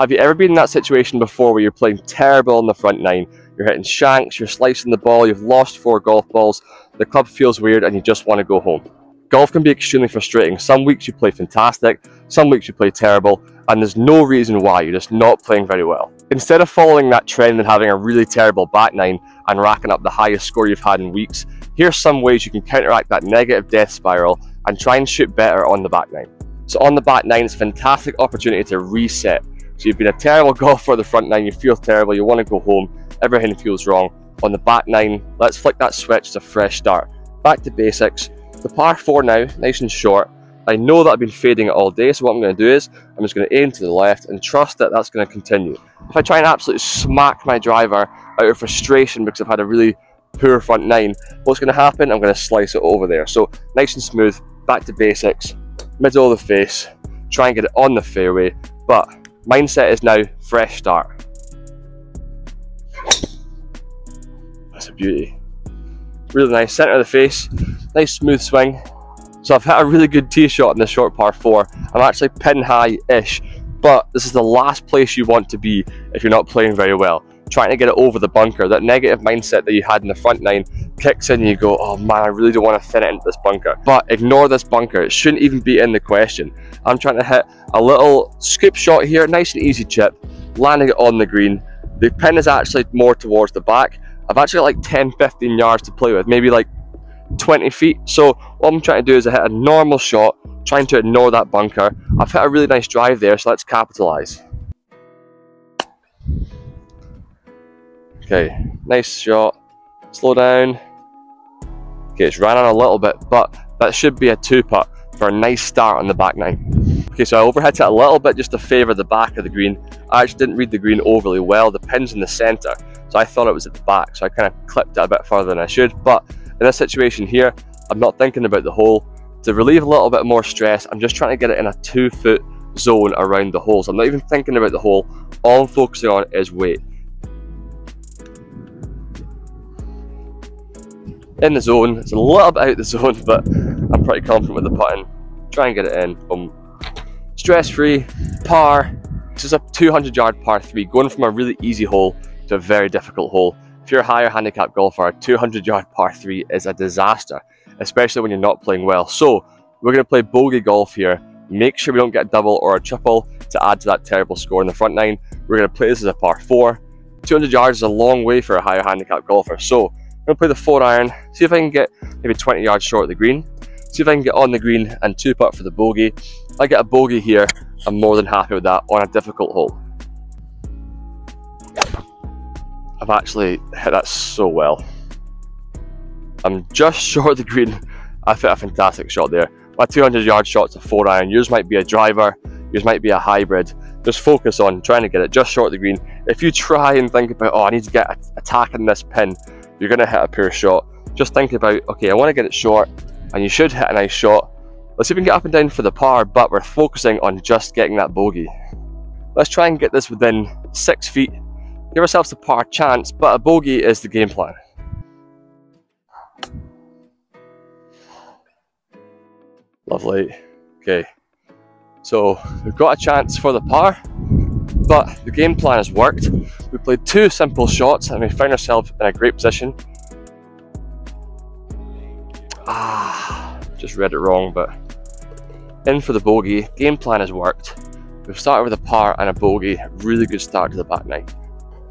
Have you ever been in that situation before where you're playing terrible on the front nine? You're hitting shanks, you're slicing the ball, you've lost 4 golf balls, the club feels weird and you just want to go home. Golf can be extremely frustrating. Some weeks you play fantastic, some weeks you play terrible, and there's no reason why, you're just not playing very well. Instead of following that trend and having a really terrible back nine and racking up the highest score you've had in weeks, here's some ways you can counteract that negative death spiral and try and shoot better on the back nine. So on the back nine, it's a fantastic opportunity to reset. So you've been a terrible golfer on the front nine, you feel terrible, you want to go home, everything feels wrong. On the back nine, let's flick that switch to a fresh start. Back to basics. The par 4 now, nice and short. I know that I've been fading it all day, so what I'm going to do is, I'm just going to aim to the left and trust that that's going to continue. If I try and absolutely smack my driver out of frustration because I've had a really poor front nine, what's going to happen? I'm going to slice it over there. So nice and smooth, back to basics, middle of the face, try and get it on the fairway, but mindset is now fresh start. That's a beauty. Really nice, centre of the face, nice smooth swing. So I've hit a really good tee shot in this short par 4. I'm actually pin high-ish, but this is the last place you want to be if you're not playing very well. Trying to get it over the bunker, that negative mindset that you had in the front nine kicks in and you go, oh man, I really don't want to thin it into this bunker. But ignore this bunker, it shouldn't even be in the question. I'm trying to hit a little scoop shot here, nice and easy chip, landing it on the green. The pin is actually more towards the back. I've actually got like 10-15 yards to play with, maybe like 20 feet. So what I'm trying to do is I hit a normal shot, trying to ignore that bunker. I've hit a really nice drive there, so let's capitalize. Okay, nice shot, slow down. Okay, it's ran on a little bit, but that should be a 2-putt for a nice start on the back nine. Okay, so I overhit it a little bit just to favour the back of the green. I actually didn't read the green overly well. The pin's in the centre, so I thought it was at the back, so I kind of clipped it a bit further than I should. But in this situation here, I'm not thinking about the hole. To relieve a little bit more stress, I'm just trying to get it in a 2-foot zone around the hole. So I'm not even thinking about the hole. All I'm focusing on is weight. In the zone, it's a little bit out the zone, but I'm pretty confident with the putting. Try and get it in. Boom. Stress-free, par. This is a 200-yard par 3, going from a really easy hole to a very difficult hole. If you're a higher handicap golfer, a 200-yard par 3 is a disaster, especially when you're not playing well. So we're going to play bogey golf here. Make sure we don't get a double or a triple to add to that terrible score in the front nine. We're going to play this as a par 4. 200 yards is a long way for a higher handicap golfer. So I'm going to play the 4-iron, see if I can get maybe 20 yards short of the green, see if I can get on the green and 2-putt for the bogey. If I get a bogey here, I'm more than happy with that on a difficult hole. I've actually hit that so well. I'm just short of the green. I've hit a fantastic shot there. My 200-yard shot's a 4-iron. Yours might be a driver, yours might be a hybrid. Just focus on trying to get it just short of the green. If you try and think about, oh, I need to get attacking this pin, you're going to hit a poor shot. Just think about, okay, I want to get it short, and you should hit a nice shot. Let's see if we can get up and down for the par, but we're focusing on just getting that bogey. Let's try and get this within 6 feet. Give ourselves a par chance, but a bogey is the game plan. Lovely. Okay, so we've got a chance for the par, but the game plan has worked. We played 2 simple shots and we found ourselves in a great position. Just read it wrong, but in for the bogey. Game plan has worked. We've started with a par and a bogey. Really good start to the back nine.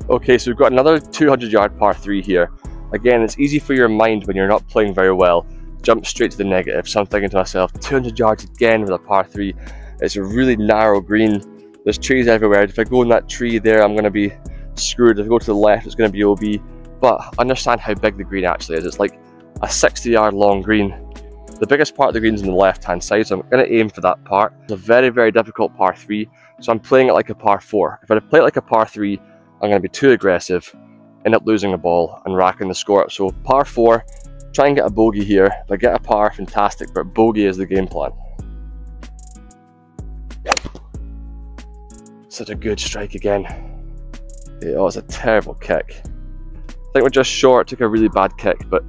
Okay, so we've got another 200-yard par 3 here. Again, it's easy for your mind when you're not playing very well. Jump straight to the negative. So I'm thinking to myself, 200 yards again with a par 3. It's a really narrow green. There's trees everywhere. If I go in that tree there, I'm going to be screwed. If I go to the left, it's going to be OB. But understand how big the green actually is. It's like a 60-yard long green. The biggest part of the green is on the left-hand side, so I'm going to aim for that part. It's a very, very difficult par 3, so I'm playing it like a par 4. If I play it like a par 3, I'm going to be too aggressive, end up losing the ball and racking the score up. So par 4, try and get a bogey here. If I get a par, fantastic, but bogey is the game plan. Such a good strike again. Yeah, oh, it's a terrible kick. I think we're just short, took a really bad kick, but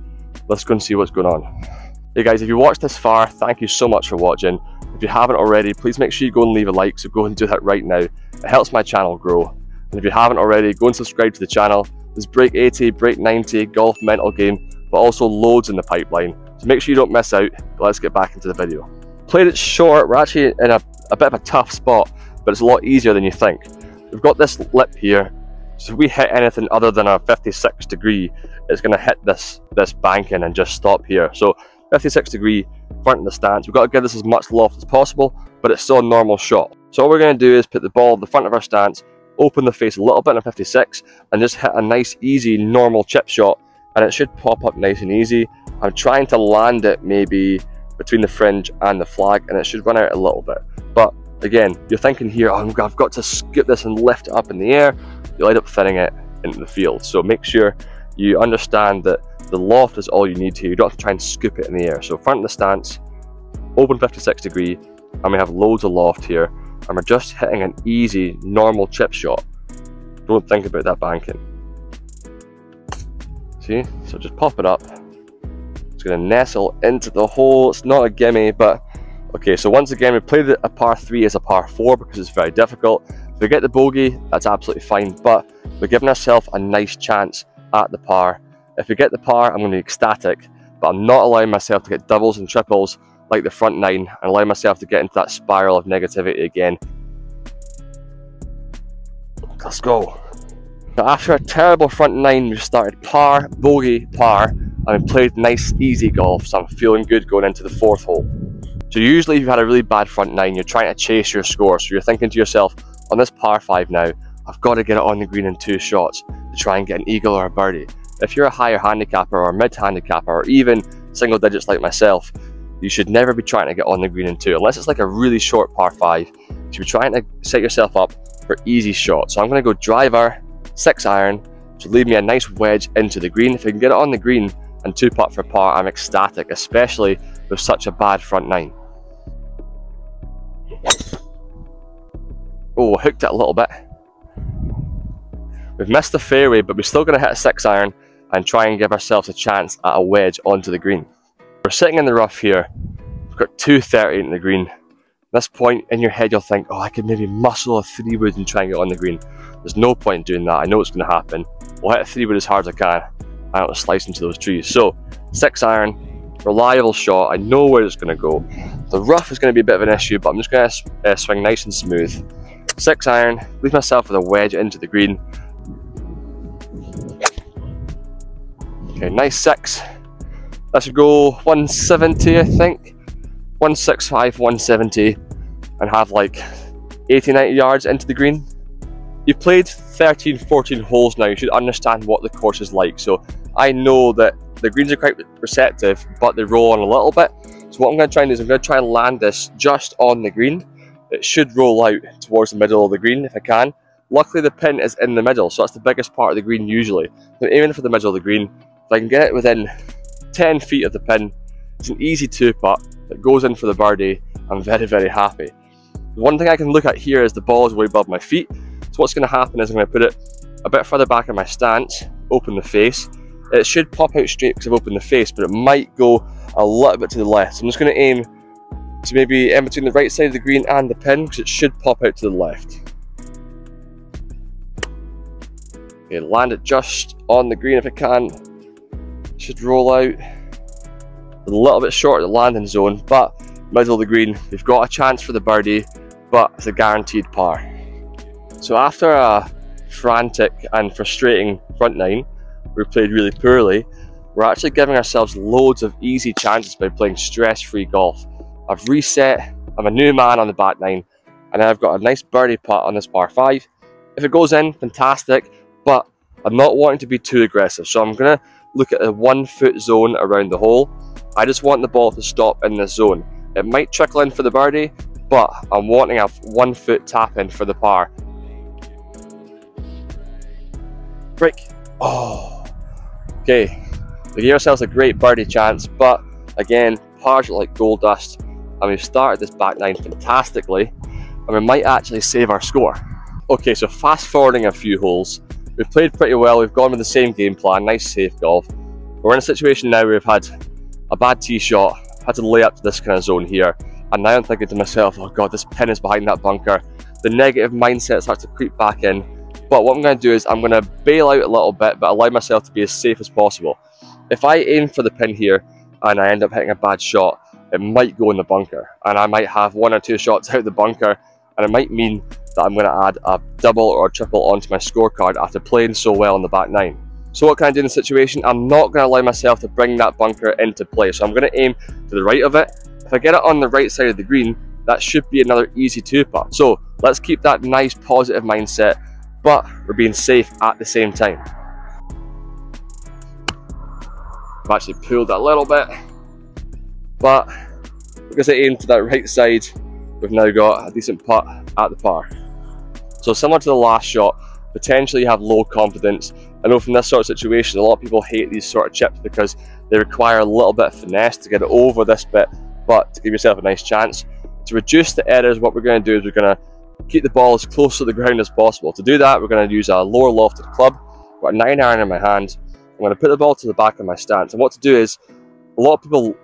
let's go and see what's going on. Hey guys, if you watched this far, thank you so much for watching. If you haven't already, please make sure you go and leave a like, so go and do that right now. It helps my channel grow. And if you haven't already, go and subscribe to the channel. There's break 80, break 90, golf mental game, but also loads in the pipeline. So make sure you don't miss out, but let's get back into the video. Played it short. We're actually in a bit of a tough spot, but it's a lot easier than you think. We've got this lip here, so if we hit anything other than a 56 degree, it's going to hit this banking and just stop here. So 56 degree, front of the stance. We've got to give this as much loft as possible, but it's still a normal shot. So all we're going to do is put the ball at the front of our stance, open the face a little bit in a 56, and just hit a nice, easy, normal chip shot, and it should pop up nice and easy. I'm trying to land it maybe between the fringe and the flag, and it should run out a little bit. But again, you're thinking here, oh, I've got to scoop this and lift it up in the air. You'll end up thinning it into the field. So make sure you understand that the loft is all you need here. You don't have to try and scoop it in the air. So front of the stance, open 56 degree, and we have loads of loft here, and we're just hitting an easy, normal chip shot. Don't think about that banking. See? So just pop it up. It's going to nestle into the hole. It's not a gimme, but okay, so once again, we played a par 3 as a par 4 because it's very difficult. If we get the bogey, that's absolutely fine, but we're giving ourselves a nice chance at the par. If we get the par, I'm going to be ecstatic, but I'm not allowing myself to get doubles and triples like the front 9 and allow myself to get into that spiral of negativity again. Let's go. Now, after a terrible front 9, we've started par, bogey, par, and we played nice, easy golf, so I'm feeling good going into the 4th hole. So usually if you've had a really bad front 9, you're trying to chase your score, so you're thinking to yourself, on this par 5 now, I've got to get it on the green in 2 shots to try and get an eagle or a birdie. If you're a higher handicapper or a mid handicapper or even single digits like myself, you should never be trying to get on the green in 2, unless it's like a really short par 5. You should be trying to set yourself up for easy shots. So I'm going to go driver, 6 iron, to leave me a nice wedge into the green. If I can get it on the green and 2 putt for par, I'm ecstatic, especially with such a bad front 9. Oh, hooked it a little bit. We've missed the fairway, but we're still going to hit a 6 iron and try and give ourselves a chance at a wedge onto the green. We're sitting in the rough here. We've got 230 in the green. At this point in your head, you'll think, oh, I could maybe muscle a 3-wood and try and get on the green. There's no point in doing that. I know it's going to happen. We'll hit a 3-wood as hard as I can, and it'll slice into those trees. So 6 iron, reliable shot. I know where it's going to go. The rough is going to be a bit of an issue, but I'm just going to swing nice and smooth. 6 iron, leave myself with a wedge into the green. Okay, nice 6. That should go 170, I think. 165, 170, and have like 80, 90 yards into the green. You've played 13, 14 holes now. You should understand what the course is like. So I know that the greens are quite receptive, but they roll on a little bit. So what I'm going to try and do is I'm going to try and land this just on the green. It should roll out towards the middle of the green if I can. Luckily the pin is in the middle, so that's the biggest part of the green usually. I'm aiming for the middle of the green. If I can get it within 10 feet of the pin, it's an easy 2-putt that goes in for the birdie. I'm very, very happy. The one thing I can look at here is the ball is way above my feet. So what's going to happen is I'm going to put it a bit further back in my stance, open the face. It should pop out straight because I've opened the face, but it might go a little bit to the left. So I'm just going to aim to maybe in between the right side of the green and the pin, because it should pop out to the left. Okay, land it just on the green if I can. It should roll out. A little bit short of the landing zone, but middle of the green. We've got a chance for the birdie, but it's a guaranteed par. So after a frantic and frustrating front 9, we played really poorly. We're actually giving ourselves loads of easy chances by playing stress-free golf. I've reset, I'm a new man on the back 9, and I've got a nice birdie putt on this par 5. If it goes in, fantastic, but I'm not wanting to be too aggressive, so I'm going to look at a 1-foot zone around the hole. I just want the ball to stop in this zone. It might trickle in for the birdie, but I'm wanting a 1-foot tap in for the par. Break. Oh. Okay, we gave ourselves a great birdie chance, but again, pars are like gold dust, and we've started this back 9 fantastically, and we might actually save our score. Okay, so fast forwarding a few holes, we've played pretty well, we've gone with the same game plan, nice safe golf. We're in a situation now where we've had a bad tee shot, had to lay up to this kind of zone here, and now I'm thinking to myself, oh god, this pin is behind that bunker, the negative mindset starts to creep back in. But what I'm going to do is I'm going to bail out a little bit, but allow myself to be as safe as possible. If I aim for the pin here and I end up hitting a bad shot, it might go in the bunker, and I might have 1 or 2 shots out the bunker, and it might mean that I'm going to add a double or a triple onto my scorecard after playing so well on the back 9. So what can I do in this situation? I'm not going to allow myself to bring that bunker into play, so I'm going to aim to the right of it. If I get it on the right side of the green, that should be another easy 2-putt. So let's keep that nice positive mindset, but we're being safe at the same time. I've actually pulled a little bit, but because I aimed to that right side, we've now got a decent putt at the par. So similar to the last shot, potentially you have low confidence. I know from this sort of situation, a lot of people hate these sort of chips because they require a little bit of finesse to get it over this bit, but to give yourself a nice chance. To reduce the errors, what we're going to do is we're going to keep the ball as close to the ground as possible. To do that, we're going to use a lower lofted club. I've got a 9-iron in my hand. I'm going to put the ball to the back of my stance, and what to do is, a lot of people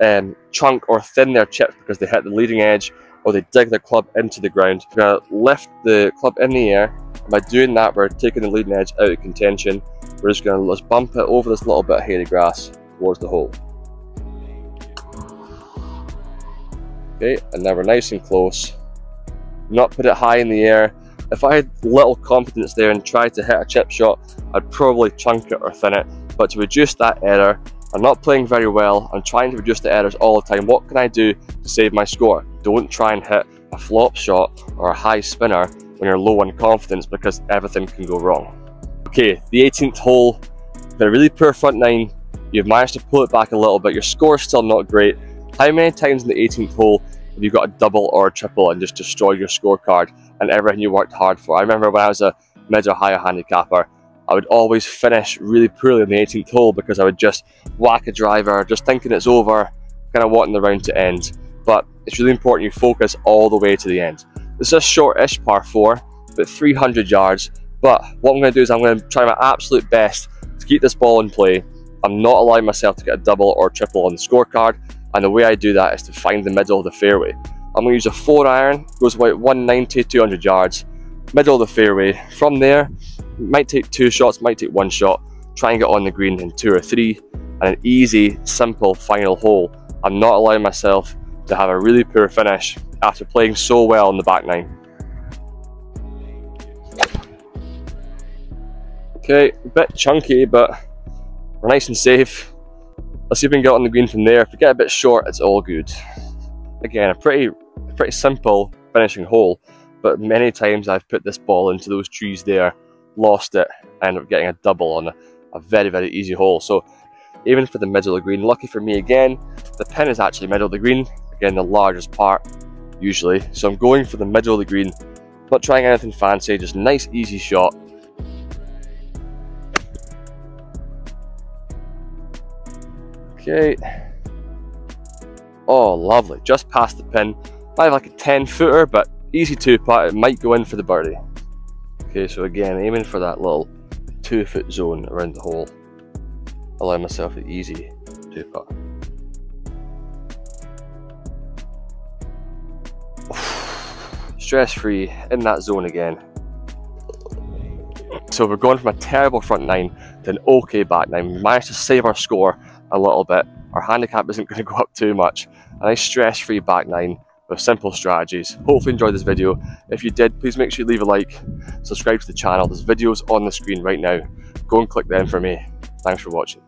chunk or thin their chips because they hit the leading edge or they dig their club into the ground. We're going to lift the club in the air, and by doing that we're taking the leading edge out of contention. We're just going to bump it over this little bit of hairy grass towards the hole. Okay, and now we're nice and close. Not put it high in the air. If I had little confidence there and tried to hit a chip shot, I'd probably chunk it or thin it. But to reduce that error, I'm not playing very well, I'm trying to reduce the errors all the time. What can I do to save my score? Don't try and hit a flop shot or a high spinner when you're low on confidence, because everything can go wrong. Okay, the 18th hole, got a really poor front 9, you've managed to pull it back a little bit, your score's still not great. How many times in the 18th hole have you got a double or a triple and just destroyed your scorecard and everything you worked hard for? I remember when I was a mid or higher handicapper, I would always finish really poorly on the 18th hole because I would just whack a driver, just thinking it's over, kind of wanting the round to end. But it's really important you focus all the way to the end. This is a short-ish par 4, about 300 yards, but what I'm going to do is I'm going to try my absolute best to keep this ball in play. I'm not allowing myself to get a double or a triple on the scorecard, and the way I do that is to find the middle of the fairway. I'm going to use a 4-iron, goes about 190, 200 yards, middle of the fairway. From there, might take 2 shots, might take 1 shot, try and get on the green in 2 or 3, and an easy, simple final hole. I'm not allowing myself to have a really poor finish after playing so well on the back 9. Okay, a bit chunky, but we're nice and safe. Let's see if we can get on the green from there. If we get a bit short, it's all good. Again, a pretty simple finishing hole, but many times I've put this ball into those trees there, lost it, ended up getting a double on a very, very easy hole. So even for the middle of the green, lucky for me again, the pin is actually middle of the green, again the largest part usually. So I'm going for the middle of the green, not trying anything fancy, just nice easy shot. Okay. Oh, lovely. Just past the pin. I have like a 10-footer, but easy 2-putt. It might go in for the birdie. Okay, so again, aiming for that little 2-foot zone around the hole. Allow myself an easy 2-putt. Stress-free in that zone again. So we're going from a terrible front 9 to an okay back 9. We managed to save our score a little bit. Our handicap isn't going to go up too much. A nice stress-free back 9 with simple strategies. Hopefully you enjoyed this video. If you did, please make sure you leave a like, subscribe to the channel. There's videos on the screen right now. Go and click them for me. Thanks for watching.